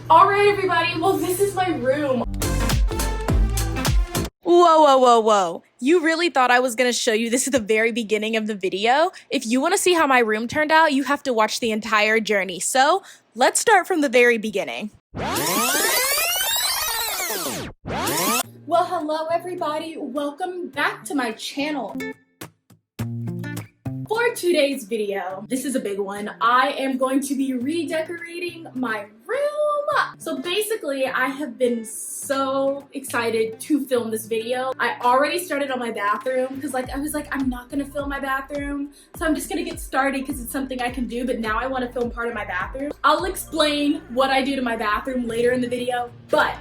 Alright everybody, well this is my room. Whoa. You really thought I was gonna show you this at the very beginning of the video? If you wanna see how my room turned out, you have to watch the entire journey. So, let's start from the very beginning. Well, hello everybody, welcome back to my channel. For today's video, this is a big one. I am going to be redecorating my room. So basically, I have been so excited to film this video. I already started on my bathroom because I was like, I'm not gonna film my bathroom. So I'm just gonna get started because it's something I can do, but now I wanna film part of my bathroom. I'll explain what I do to my bathroom later in the video, but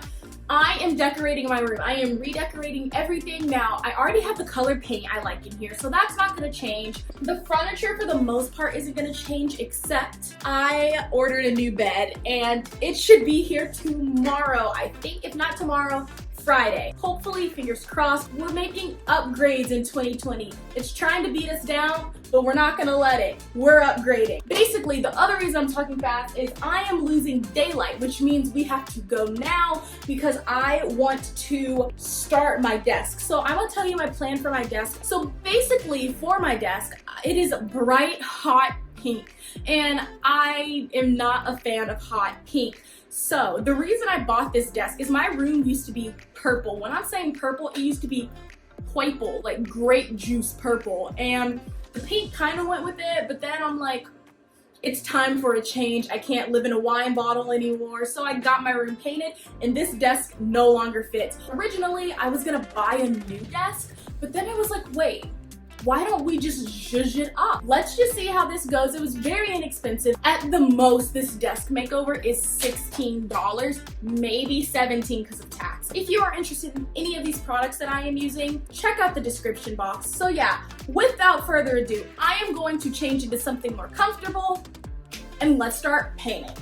I am decorating my room. I am redecorating everything now. I already have the color paint I like in here, so that's not gonna change. The furniture for the most part isn't gonna change, except I ordered a new bed and it should be here tomorrow, I think. If not tomorrow, Friday. Hopefully, fingers crossed, we're making upgrades in 2020. It's trying to beat us down, but we're not gonna let it. We're upgrading. Basically, the other reason I'm talking fast is I am losing daylight, which means we have to go now because I want to start my desk. So I'm gonna tell you my plan for my desk. So basically, for my desk, it is bright, hot pink, and I am not a fan of hot pink. So the reason I bought this desk is my room used to be purple. When I'm saying purple, it used to be purple, like grape juice purple, and the pink kind of went with it, but then I'm like, it's time for a change. I can't live in a wine bottle anymore, so I got my room painted, and this desk no longer fits. Originally, I was gonna buy a new desk, but then I was like, wait, why don't we just zhuzh it up? Let's just see how this goes. It was very inexpensive. At the most, this desk makeover is $16, maybe $17 because of tax. If you are interested in any of these products that I am using, check out the description box. So yeah, without further ado, I am going to change into something more comfortable, and let's start painting.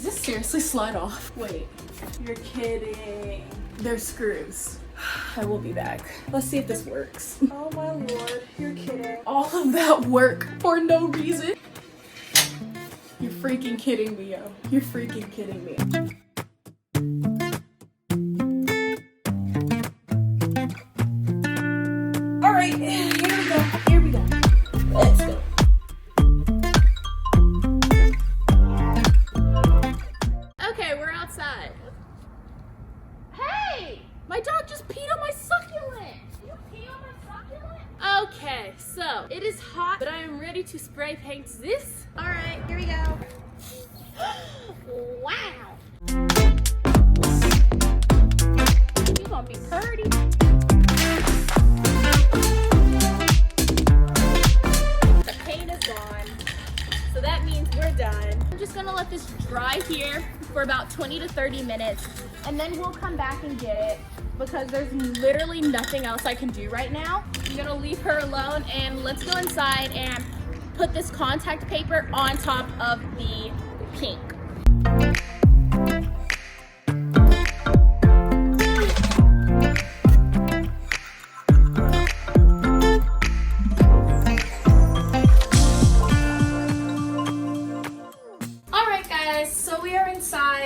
Seriously slide off. Wait, you're kidding. They're screws. I will be back. Let's see if this works. Oh my lord, you're kidding. All of that work for no reason. You're freaking kidding me, yo. You're freaking kidding me. All right, here we go. Let's go. Outside. Hey! My dog just peed on my succulent! You pee on my succulent? Okay, so it is hot, but I am ready to spray paint this. Alright, here we go. Wow! You gonna be pretty. The paint is gone, so that means we're done. I'm just gonna let this dry here for about 20 to 30 minutes, and then we'll come back and get it because there's literally nothing else I can do right now. I'm gonna leave her alone, and let's go inside and put this contact paper on top of the pink.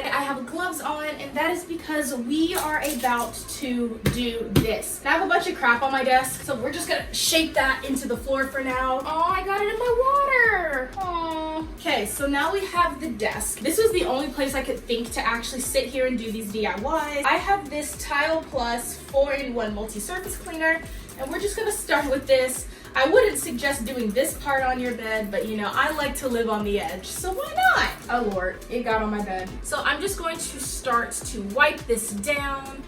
I have gloves on, and that is because we are about to do this. I have a bunch of crap on my desk, so we're just gonna shape that into the floor for now. Oh, I got it in my water. Oh. Okay, so now we have the desk. This was the only place I could think to actually sit here and do these DIYs. I have this Tile Plus 4-in-1 multi-surface cleaner, and we're just gonna start with this. I wouldn't suggest doing this part on your bed, but you know, I like to live on the edge, so why not? Oh Lord, it got on my bed. So I'm just going to start to wipe this down.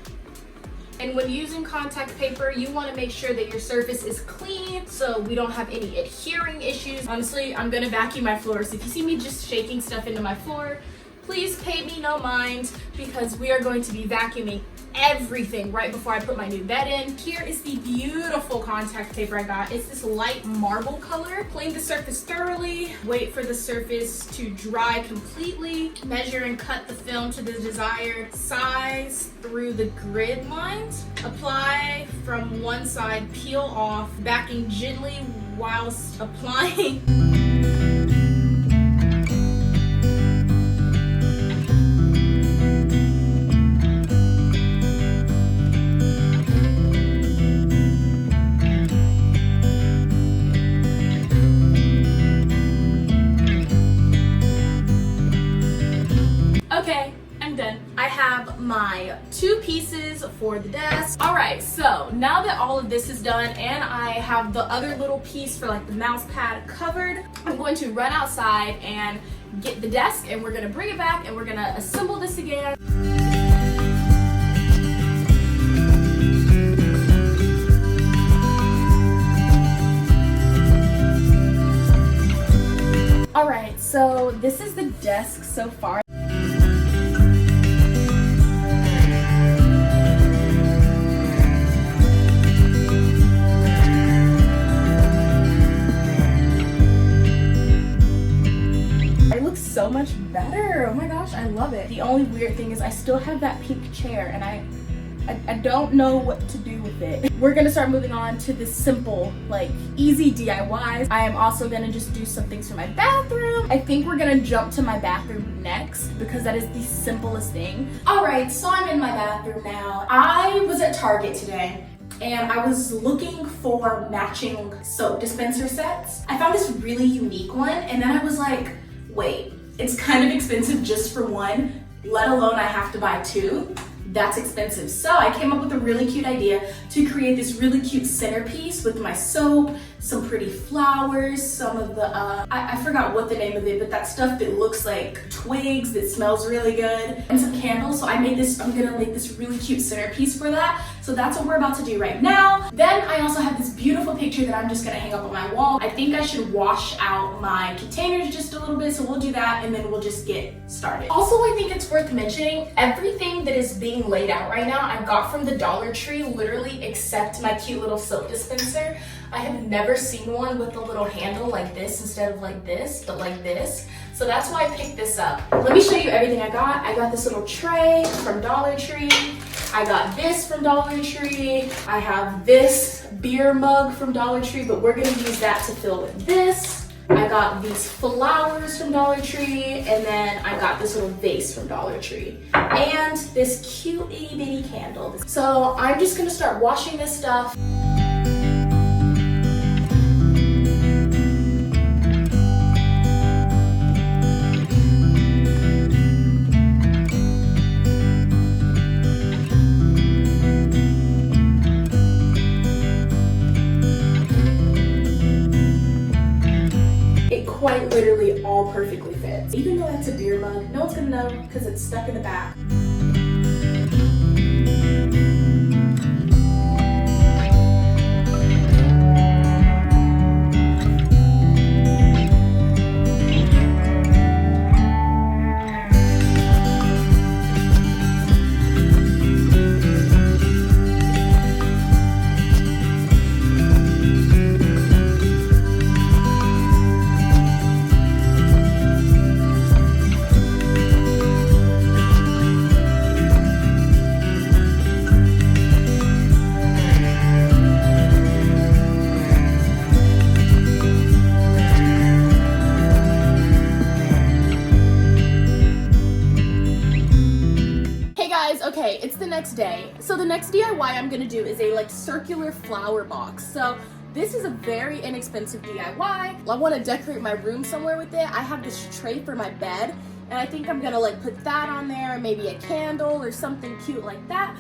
And when using contact paper, you want to make sure that your surface is clean so we don't have any adhering issues. Honestly, I'm gonna vacuum my floor, so if you see me just shaking stuff into my floor, please pay me no mind because we are going to be vacuuming everything right before I put my new bed in. Here is the beautiful contact paper I got. It's this light marble color. Clean the surface thoroughly, wait for the surface to dry completely, measure and cut the film to the desired size through the grid lines. Apply from one side, peel off, backing gently whilst applying. Okay, I'm done. I have my 2 pieces for the desk. All right, so now that all of this is done and I have the other little piece for like the mouse pad covered, I'm going to run outside and get the desk and we're gonna bring it back and we're gonna assemble this again. All right, so this is the desk so far. So much better. Oh my gosh, I love it. The only weird thing is I still have that pink chair and I don't know what to do with it. We're gonna start moving on to the simple, like easy DIYs. I am also gonna just do some things for my bathroom. I think we're gonna jump to my bathroom next because that is the simplest thing. All right, so I'm in my bathroom now. I was at Target today and I was looking for matching soap dispenser sets. I found this really unique one and then I was like, wait, it's kind of expensive just for one, let alone I have to buy 2. That's expensive. So I came up with a really cute idea to create this really cute centerpiece with my soap, some pretty flowers, some of the, I forgot what the name of it, but that stuff that looks like twigs that smells really good, and some candles. So I'm gonna make this really cute centerpiece for that. So that's what we're about to do right now. Then I also have this beautiful picture that I'm just gonna hang up on my wall. I think I should wash out my containers just a little bit, so we'll do that and then we'll just get started. Also, I think it's worth mentioning, everything that is being laid out right now I got from the Dollar Tree, literally except my cute little soap dispenser. I have never seen one with a little handle like this instead of like this, but like this. So that's why I picked this up. Let me show you everything I got. I got this little tray from Dollar Tree. I got this from Dollar Tree. I have this beer mug from Dollar Tree, but we're gonna use that to fill with this. I got these flowers from Dollar Tree, and then I got this little vase from Dollar Tree, and this cute itty bitty candle. So I'm just gonna start washing this stuff. Quite literally all perfectly fits. Even though that's a beer mug, no one's gonna know because it's stuck in the back. Okay, it's the next day. So the next DIY I'm gonna do is a like circular flower box. So this is a very inexpensive DIY. I want to decorate my room somewhere with it. I have this tray for my bed, and I think I'm gonna like put that on there, maybe a candle or something cute like that.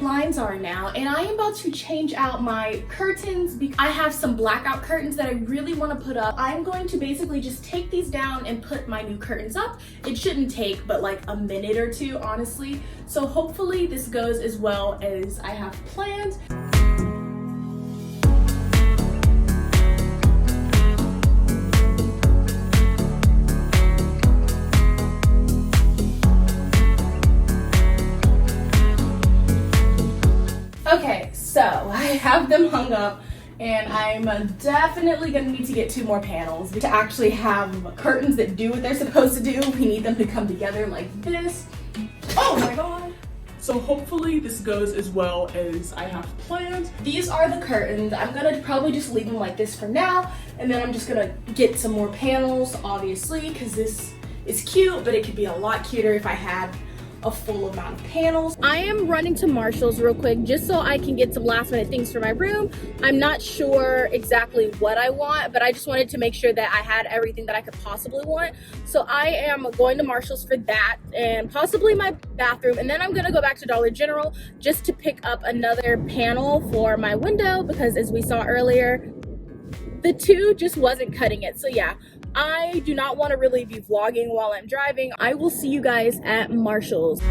blinds are now, and I am about to change out my curtains because I have some blackout curtains that I really want to put up. I'm going to basically just take these down and put my new curtains up. It shouldn't take but like a minute or two, honestly. So hopefully this goes as well as I have planned. Okay, so I have them hung up, and I'm definitely gonna need to get 2 more panels to actually have curtains that do what they're supposed to do. We need them to come together like this. Oh my god. So hopefully this goes as well as I have planned. These are the curtains. I'm gonna probably just leave them like this for now, and then I'm just gonna get some more panels, obviously, because this is cute, but it could be a lot cuter if I had a full amount of panels. I am running to Marshall's real quick just so I can get some last minute things for my room. I'm not sure exactly what I want, but I just wanted to make sure that I had everything that I could possibly want. So I am going to Marshall's for that and possibly my bathroom, and then I'm gonna go back to Dollar General just to pick up another panel for my window because as we saw earlier, the 2 just wasn't cutting it. So yeah, I do not want to really be vlogging while I'm driving. I will see you guys at Marshall's.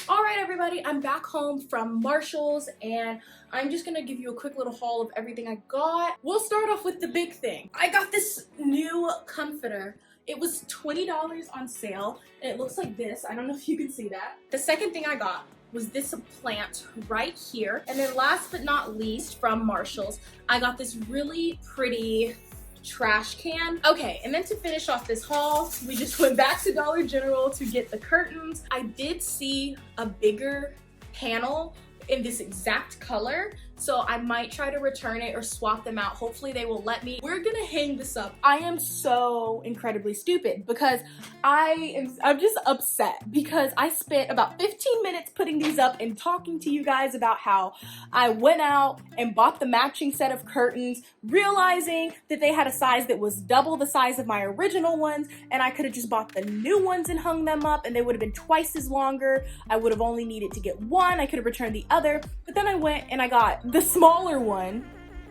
All right, everybody, I'm back home from Marshall's, and I'm just gonna give you a quick little haul of everything I got. We'll start off with the big thing. I got this new comforter. It was $20 on sale, and it looks like this. I don't know if you can see that. The second thing I got was this plant right here. And then last but not least, from Marshall's, I got this really pretty trash can. Okay, and then to finish off this haul, we just went back to Dollar General to get the curtains. I did see a bigger panel in this exact color, so I might try to return it or swap them out. Hopefully they will let me. We're gonna hang this up. I am so incredibly stupid because I'm just upset because I spent about 15 minutes putting these up and talking to you guys about how I went out and bought the matching set of curtains, realizing that they had a size that was double the size of my original ones, and I could have just bought the new ones and hung them up and they would have been twice as longer. I would have only needed to get one. I could have returned the other, but then I went and I got the smaller one,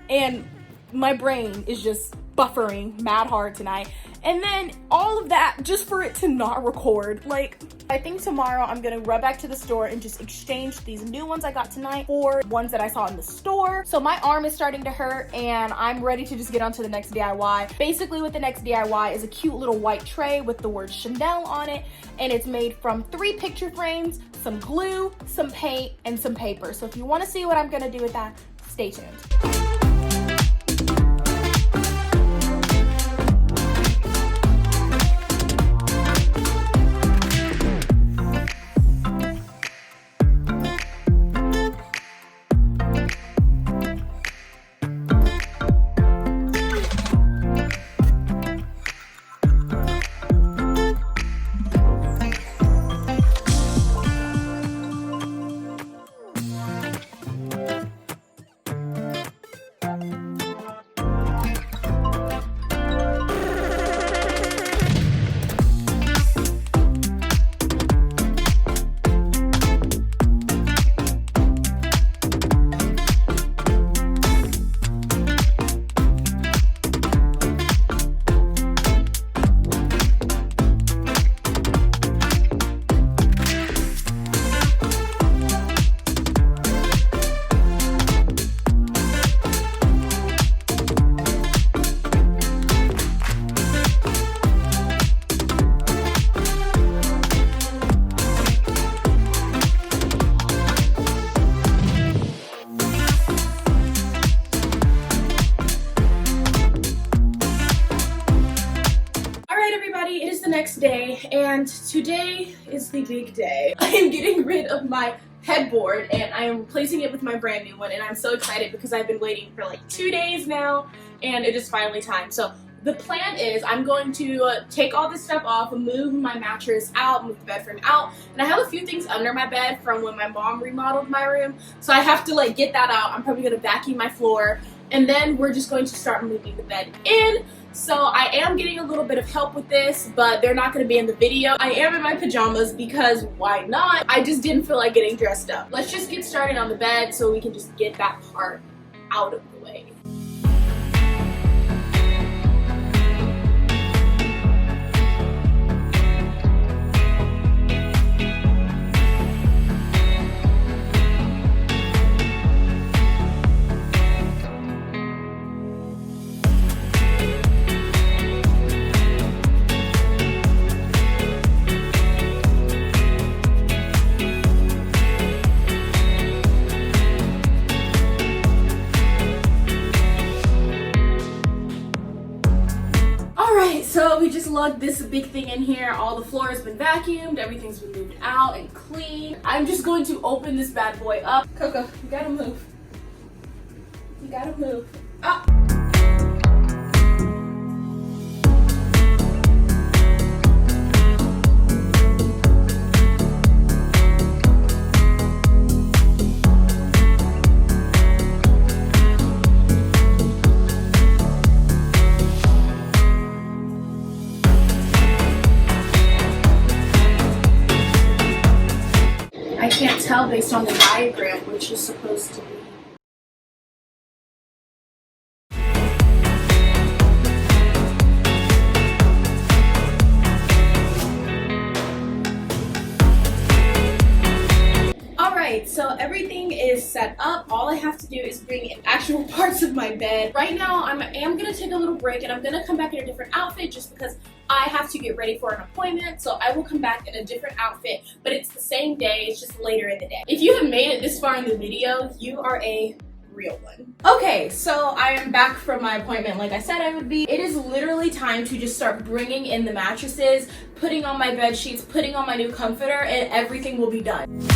and my brain is just buffering mad hard tonight. And then all of that just for it to not record. Like, I think tomorrow I'm gonna run back to the store and just exchange these new ones I got tonight for ones that I saw in the store. So my arm is starting to hurt and I'm ready to just get on to the next DIY. Basically what the next DIY is a cute little white tray with the word Chanel on it, and it's made from 3 picture frames, some glue, some paint, and some paper. So if you wanna see what I'm gonna do with that, stay tuned. Next day, and today is the big day. I am getting rid of my headboard and I am replacing it with my brand new one, and I'm so excited because I've been waiting for like 2 days now and it is finally time. So the plan is I'm going to take all this stuff off, move my mattress out, move the bed frame out, and I have a few things under my bed from when my mom remodeled my room, so I have to like get that out. I'm probably gonna vacuum my floor and then we're just going to start moving the bed in. So I am getting a little bit of help with this, but they're not going to be in the video. I am in my pajamas because why not? I just didn't feel like getting dressed up. Let's just get started on the bed so we can just get that part out of the way. So we just lugged this big thing in here. All the floor has been vacuumed, everything's been moved out and clean. I'm just going to open this bad boy up. Coco, you gotta move. You gotta move. Ah! I can't tell based on the diagram which is supposed to be. Alright, so everything is set up. All I have to do is bring in actual parts of my bed. Right now, I am going to take a little break and I'm going to come back in a different outfit just because I have to get ready for an appointment. So I will come back in a different outfit, but it's the same day, it's just later in the day. If you have made it this far in the video, you are a real one. Okay, so I am back from my appointment like I said I would be. It is literally time to just start bringing in the mattresses, putting on my bed sheets, putting on my new comforter, and everything will be done.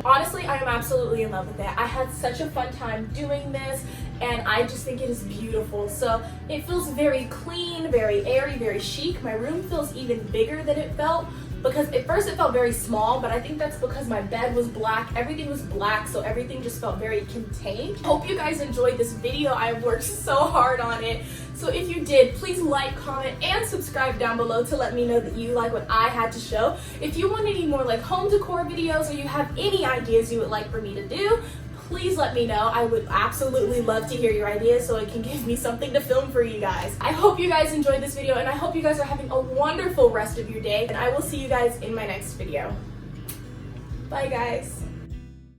Honestly, I am absolutely in love with it. I had such a fun time doing this and I just think it is beautiful. So it feels very clean, very airy, very chic. My room feels even bigger than it felt because at first it felt very small, but I think that's because my bed was black, everything was black, so everything just felt very contained. Hope you guys enjoyed this video. I worked so hard on it. So if you did, please like, comment, and subscribe down below to let me know that you like what I had to show. If you want any more like home decor videos or you have any ideas you would like for me to do, please let me know. I would absolutely love to hear your ideas so it can give me something to film for you guys. I hope you guys enjoyed this video and I hope you guys are having a wonderful rest of your day, and I will see you guys in my next video. Bye guys.